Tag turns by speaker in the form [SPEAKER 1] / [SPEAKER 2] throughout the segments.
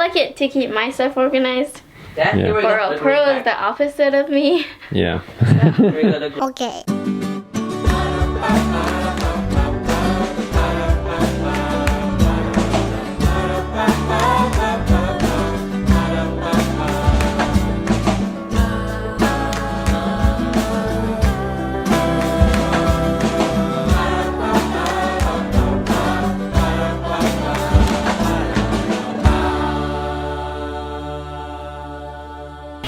[SPEAKER 1] like it to keep my stuff organized.
[SPEAKER 2] Yeah.
[SPEAKER 1] For a pro is the opposite of me.
[SPEAKER 3] Yeah.
[SPEAKER 1] Okay.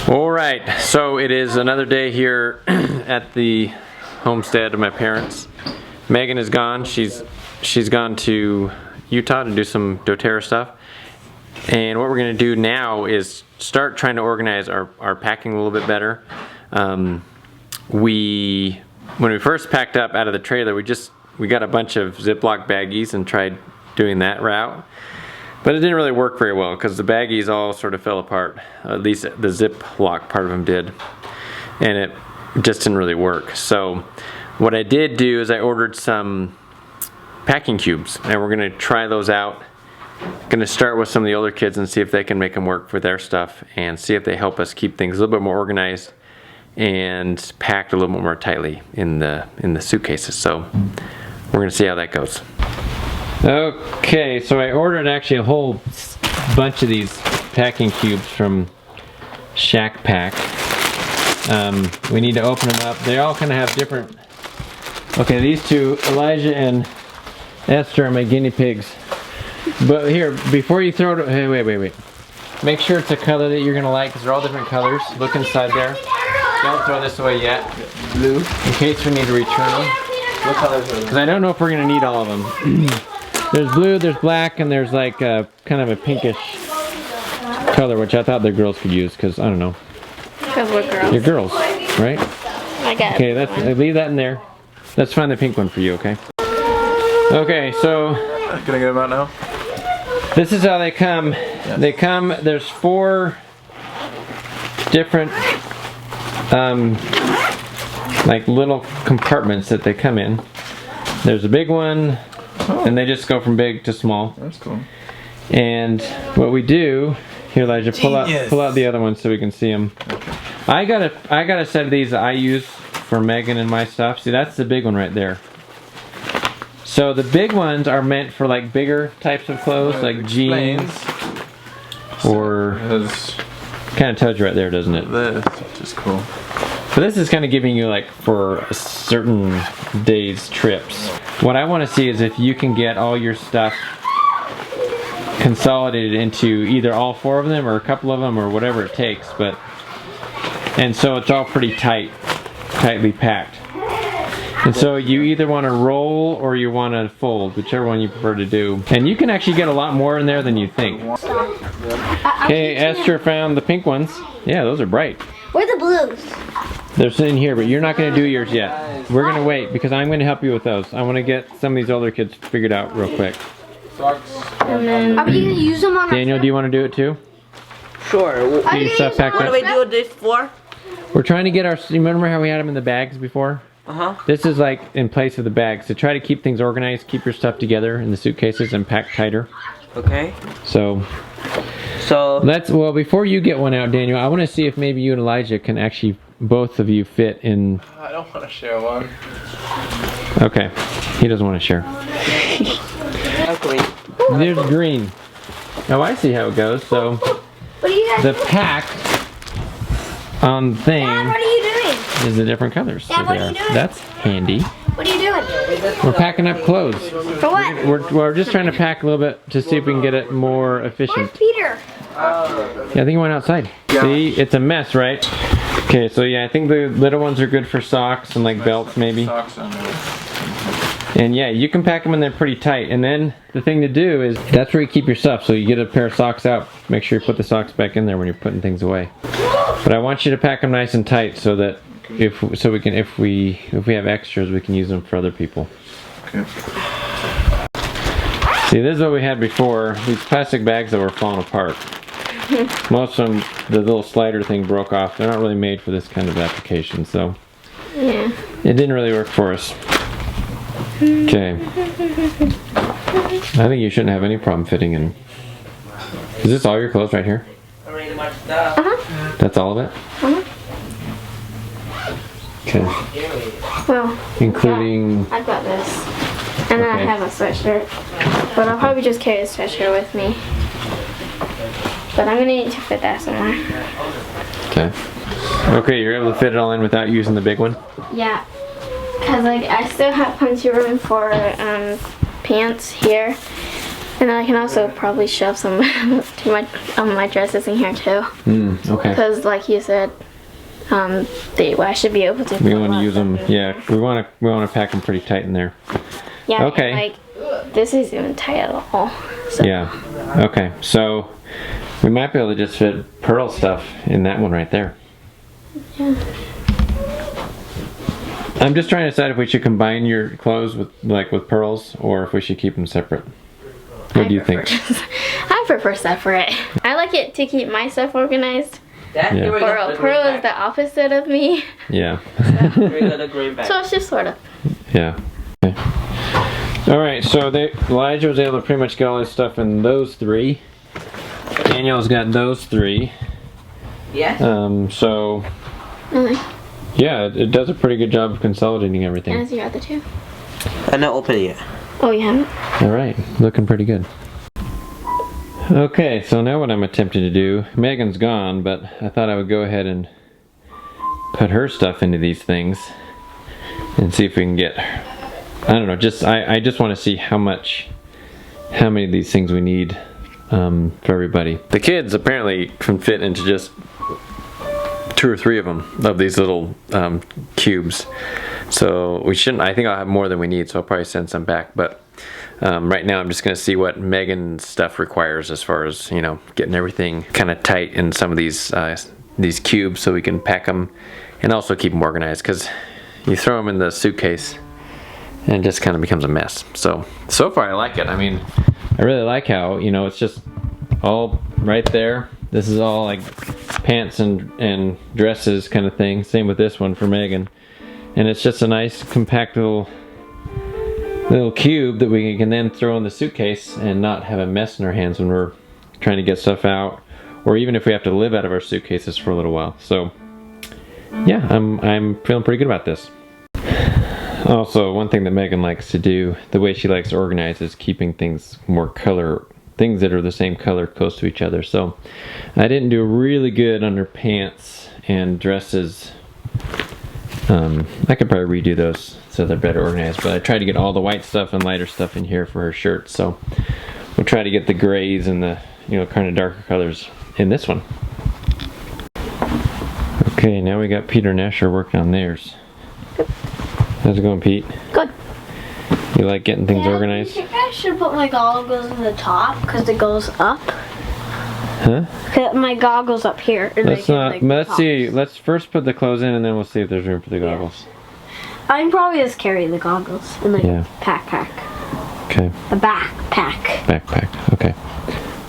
[SPEAKER 3] All right, so it is another day here at the homestead of my parents. Megan is gone. She's gone to Utah to do some doTERRA stuff. And what we're gonna do now is start trying to organize our packing a little bit better. When we first packed up out of the trailer, we got a bunch of Ziploc baggies and tried doing that route. But it didn't really work very well because the baggies all sort of fell apart. At least the Ziploc part of them did. And it just didn't really work. So what I did do is I ordered some packing cubes. And we're going to try those out. Going to start with some of the older kids and see if they can make them work for their stuff. And see if they help us keep things a little bit more organized. And packed a little bit more tightly in the suitcases. So we're going to see how that goes. Okay, so I ordered actually a whole bunch of these packing cubes from Shack Pack. We need to open them up. They all kind of have different... Okay, these two, Elijah and Esther, are my guinea pigs. But here, before you throw it... Hey, wait. Make sure it's a color that you're going to like, because they're all different colors. Look inside there. Don't throw this away yet. Blue. In case we need to return them.
[SPEAKER 2] What colors are they?
[SPEAKER 3] Because I don't know if we're going to need all of them. There's blue, there's black, and there's like kind of a pinkish color, which I thought the girls could use, because I don't know.
[SPEAKER 1] Because we're girls.
[SPEAKER 3] You're girls, right?
[SPEAKER 1] I got
[SPEAKER 3] Okay, leave that in there. Let's find the pink one for you, okay? Okay, so...
[SPEAKER 2] Can I get them out now?
[SPEAKER 3] This is how they come. Yes. They come, there's 4 different like little compartments that they come in. There's a big one. And they just go from big to small.
[SPEAKER 2] That's cool.
[SPEAKER 3] And what we do here, Elijah, pull out the other one so we can see them.
[SPEAKER 2] Okay.
[SPEAKER 3] I got a set of these that I use for Megan and my stuff. See, that's the big one right there. So the big ones are meant for like bigger types of clothes, like jeans, or kind of tells you right there, doesn't it?
[SPEAKER 2] This, which is cool.
[SPEAKER 3] So this is kind of giving you like for a certain day's trips. What I want to see is if you can get all your stuff consolidated into either all 4 of them or a couple of them or whatever it takes. And so it's all pretty tightly packed. And so you either want to roll or you want to fold, whichever one you prefer to do. And you can actually get a lot more in there than you think. Okay, Esther found the pink ones. Yeah, those are bright.
[SPEAKER 1] Where are the blues?
[SPEAKER 3] They're sitting here, but you're not going to do yours yet. We're going to wait because I'm going to help you with those. I want to get some of these older kids figured out real quick.
[SPEAKER 1] And then, are we going to use them on
[SPEAKER 3] Daniel, do you want to do it too?
[SPEAKER 2] Sure.
[SPEAKER 3] Get your stuff packed
[SPEAKER 2] What
[SPEAKER 3] up.
[SPEAKER 2] do we do this for?
[SPEAKER 3] We're trying to get our... You remember how we had them in the bags before?
[SPEAKER 2] Uh-huh.
[SPEAKER 3] This is like in place of the bags. So try to keep things organized, keep your stuff together in the suitcases and pack tighter.
[SPEAKER 2] Okay.
[SPEAKER 3] So well, before you get one out, Daniel, I want to see if maybe you and Elijah can actually, both of you, fit in.
[SPEAKER 2] I don't want to share one.
[SPEAKER 3] Okay, he doesn't want to share.
[SPEAKER 2] Okay.
[SPEAKER 3] There's green. Oh, I see how it goes. So
[SPEAKER 1] what are you guys
[SPEAKER 3] the pack on thing
[SPEAKER 1] Dad, what are you doing?
[SPEAKER 3] is the different colors.
[SPEAKER 1] Dad, what are you doing?
[SPEAKER 3] That's handy.
[SPEAKER 1] What are you doing?
[SPEAKER 3] We're packing up clothes.
[SPEAKER 1] For what?
[SPEAKER 3] We're just trying to pack a little bit to see if we can get it more efficient.
[SPEAKER 1] Where's Peter?
[SPEAKER 3] Yeah, I think he went outside. See, it's a mess, right? Okay, so yeah, I think the little ones are good for socks and like belts maybe. And yeah, you can pack them in there pretty tight. And then the thing to do is, that's where you keep your stuff. So you get a pair of socks out, make sure you put the socks back in there when you're putting things away. But I want you to pack them nice and tight so that if we have extras, we can use them for other people.
[SPEAKER 2] Okay.
[SPEAKER 3] See, this is what we had before. These plastic bags that were falling apart. Most of them, the little slider thing broke off. They're not really made for this kind of application, so
[SPEAKER 1] yeah,
[SPEAKER 3] it didn't really work for us. Okay. I think you shouldn't have any problem fitting in Is this all your clothes right here?
[SPEAKER 2] Already much stuff.
[SPEAKER 3] That's all of it? Okay.
[SPEAKER 1] Well,
[SPEAKER 3] Including...
[SPEAKER 1] I've got this. And then I
[SPEAKER 3] Okay.
[SPEAKER 1] have a sweatshirt. But I'll probably just carry a sweatshirt with me. But I'm gonna need to fit that somewhere.
[SPEAKER 3] Okay. Okay, you're able to fit it all in without using the big one?
[SPEAKER 1] Yeah. Cause like I still have plenty of room for pants here. And then I can also probably shove some my dresses in here too.
[SPEAKER 3] Okay.
[SPEAKER 1] Cause like you said, I should be able to.
[SPEAKER 3] We want to use them, yeah, we want to pack them pretty tight in there.
[SPEAKER 1] Yeah.
[SPEAKER 3] Okay.
[SPEAKER 1] Like this isn't tight at all. So.
[SPEAKER 3] Yeah. Okay, so we might be able to just fit pearl stuff in that one right there.
[SPEAKER 1] Yeah.
[SPEAKER 3] I'm just trying to decide if we should combine your clothes with pearls or if we should keep them separate. What do you think?
[SPEAKER 1] I prefer separate. I like it to keep my stuff organized.
[SPEAKER 2] That
[SPEAKER 3] Yeah.
[SPEAKER 1] Pearl is the opposite of me.
[SPEAKER 3] Yeah.
[SPEAKER 2] green bag.
[SPEAKER 1] So it's just sort of.
[SPEAKER 3] Yeah. Okay. Alright, so Elijah was able to pretty much get all his stuff in those three. Daniel's got those three.
[SPEAKER 2] Yeah.
[SPEAKER 3] So yeah, it does a pretty good job of consolidating everything.
[SPEAKER 1] As you got the two.
[SPEAKER 2] I'm not open it yet.
[SPEAKER 1] Oh, you haven't?
[SPEAKER 3] Alright, looking pretty good. Okay, so now what I'm attempting to do, Megan's gone, but I thought I would go ahead and put her stuff into these things and see if we can get, I don't know, I just want to see how many of these things we need for everybody. The kids apparently can fit into just 2 or 3 of them, of these little cubes. So we shouldn't, I think I'll have more than we need, so I'll probably send some back, but right now I'm just going to see what Megan's stuff requires as far as, you know, getting everything kind of tight in some of these cubes so we can pack them and also keep them organized, because you throw them in the suitcase and it just kind of becomes a mess. So far I like it. I mean, I really like how, you know, it's just all right there. This is all like pants and dresses kind of thing. Same with this one for Megan. And it's just a nice compact little cube that we can then throw in the suitcase and not have a mess in our hands when we're trying to get stuff out, or even if we have to live out of our suitcases for a little while. So yeah, I'm feeling pretty good about this. Also, one thing that Megan likes to do, the way she likes to organize, is keeping things things that are the same color close to each other. So I didn't do really good on her pants and dresses. I could probably redo those so they're better organized, but I tried to get all the white stuff and lighter stuff in here for her shirts. So we'll try to get the grays and the, you know, kind of darker colors in this one. Okay, now we got Peter and Asher working on theirs. How's it going, Pete?
[SPEAKER 1] Good.
[SPEAKER 3] You like getting things organized?
[SPEAKER 1] I should put my goggles in the top because it goes up.
[SPEAKER 3] Huh?
[SPEAKER 1] My goggles up here.
[SPEAKER 3] Let's see. Let's first put the clothes in and then we'll see if there's room for the goggles.
[SPEAKER 1] I can probably just carry the goggles in the backpack.
[SPEAKER 3] Okay.
[SPEAKER 1] A backpack.
[SPEAKER 3] Backpack. Okay.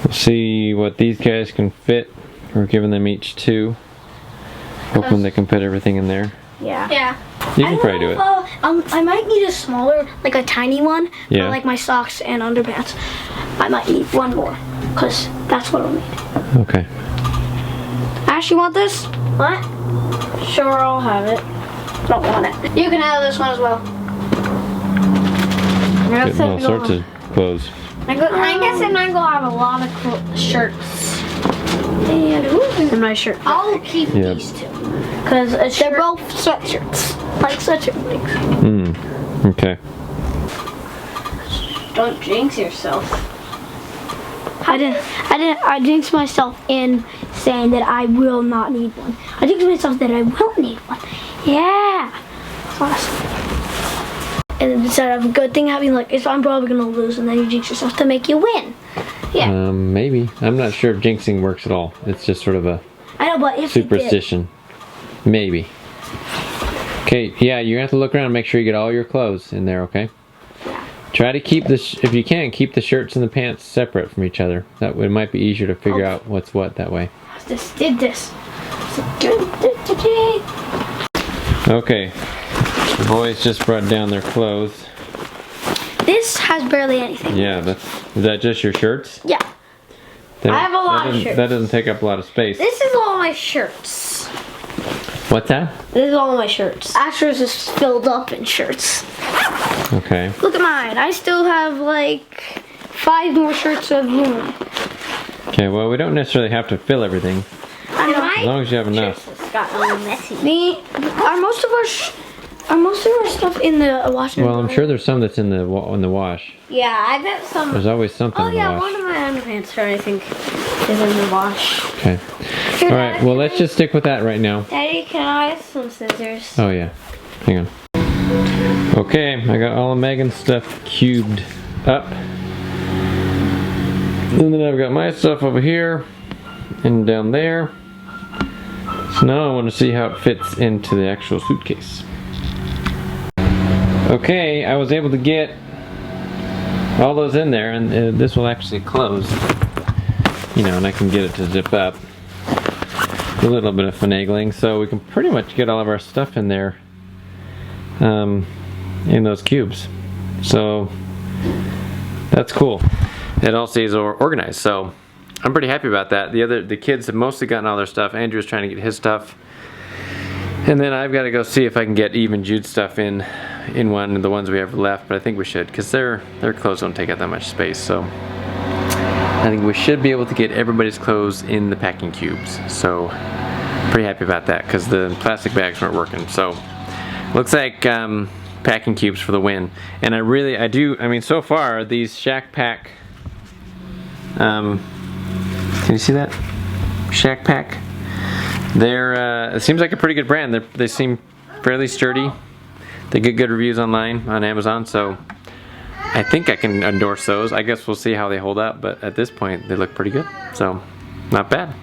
[SPEAKER 3] We'll see what these guys can fit. We're giving them each 2. Hoping they can put everything in there.
[SPEAKER 1] Yeah. Yeah.
[SPEAKER 3] You can probably do it.
[SPEAKER 4] I might need a smaller, like a tiny one,
[SPEAKER 3] Yeah.
[SPEAKER 4] for like my socks and underpants. I might need one more, because that's what I'll need.
[SPEAKER 3] Okay.
[SPEAKER 4] Ash, you want this?
[SPEAKER 1] What? Sure, I'll have it.
[SPEAKER 4] Don't want it. You can have this one as well.
[SPEAKER 3] Getting all sorts of clothes.
[SPEAKER 4] I guess I'm going to have a lot of shirts. And in my shirt. I'll keep
[SPEAKER 3] Yep.
[SPEAKER 4] these 2. Because they're both sweatshirts. Like sweatshirt things.
[SPEAKER 3] Okay.
[SPEAKER 1] Don't jinx yourself.
[SPEAKER 4] I jinxed myself in saying that I will not need one. I jinxed myself that I will need one. Yeah. That's awesome. And instead of a good thing happening, like, if I'm probably going to lose, and then you jinx yourself to make you win. Yeah.
[SPEAKER 3] Maybe. I'm not sure if jinxing works at all. It's just sort of a
[SPEAKER 4] I know, but if it did,
[SPEAKER 3] superstition. Maybe. Okay, yeah, you have to look around and make sure you get all your clothes in there, okay?
[SPEAKER 4] Yeah.
[SPEAKER 3] Try to keep if you can, keep the shirts and the pants separate from each other. That it might be easier to figure out what's what that way.
[SPEAKER 4] Just did this.
[SPEAKER 3] Okay. The boys just brought down their clothes.
[SPEAKER 4] This has barely anything.
[SPEAKER 3] Yeah, is that just your shirts?
[SPEAKER 4] Yeah.
[SPEAKER 3] That-
[SPEAKER 4] I have a lot of
[SPEAKER 3] that doesn't-
[SPEAKER 4] shirts.
[SPEAKER 3] That doesn't take up a lot of space.
[SPEAKER 4] This is all my shirts.
[SPEAKER 3] What's that?
[SPEAKER 4] This is all my shirts. Asher's is filled up in shirts.
[SPEAKER 3] Okay.
[SPEAKER 4] Look at mine. I still have like 5 more shirts of room.
[SPEAKER 3] Okay, well, we don't necessarily have to fill everything, as long as you have enough.
[SPEAKER 4] It's got all messy. Are most of our stuff in the washing?
[SPEAKER 3] Well, I'm sure there's some that's in the wash.
[SPEAKER 4] Yeah, I bet some.
[SPEAKER 3] There's always something
[SPEAKER 4] Oh
[SPEAKER 3] in the
[SPEAKER 4] yeah,
[SPEAKER 3] wash.
[SPEAKER 4] one of my underpants, I think, is in the wash.
[SPEAKER 3] Okay.
[SPEAKER 4] Here,
[SPEAKER 3] All right. Well, let's just stick with that right now.
[SPEAKER 4] Daddy, can I have some scissors?
[SPEAKER 3] Oh yeah. Hang on. Okay, I got all of Megan's stuff cubed up. And then I've got my stuff over here and down there. So now I want to see how it fits into the actual suitcase. Okay, I was able to get all those in there, and this will actually close. You know, and I can get it to zip up. A little bit of finagling, so we can pretty much get all of our stuff in there in those cubes. So that's cool. It all stays organized, so I'm pretty happy about that. The kids have mostly gotten all their stuff. Andrew's trying to get his stuff, and then I've got to go see if I can get even Jude's stuff in one of the ones we have left. But I think we should, because their clothes don't take up that much space. So I think we should be able to get everybody's clothes in the packing cubes. So pretty happy about that, because the plastic bags weren't working. So looks like packing cubes for the win. And I mean, so far these Shack Pack, can you see that? Shack Pack. It seems like a pretty good brand. They seem fairly sturdy. They get good reviews online on Amazon, so I think I can endorse those. I guess we'll see how they hold up, but at this point they look pretty good, so not bad.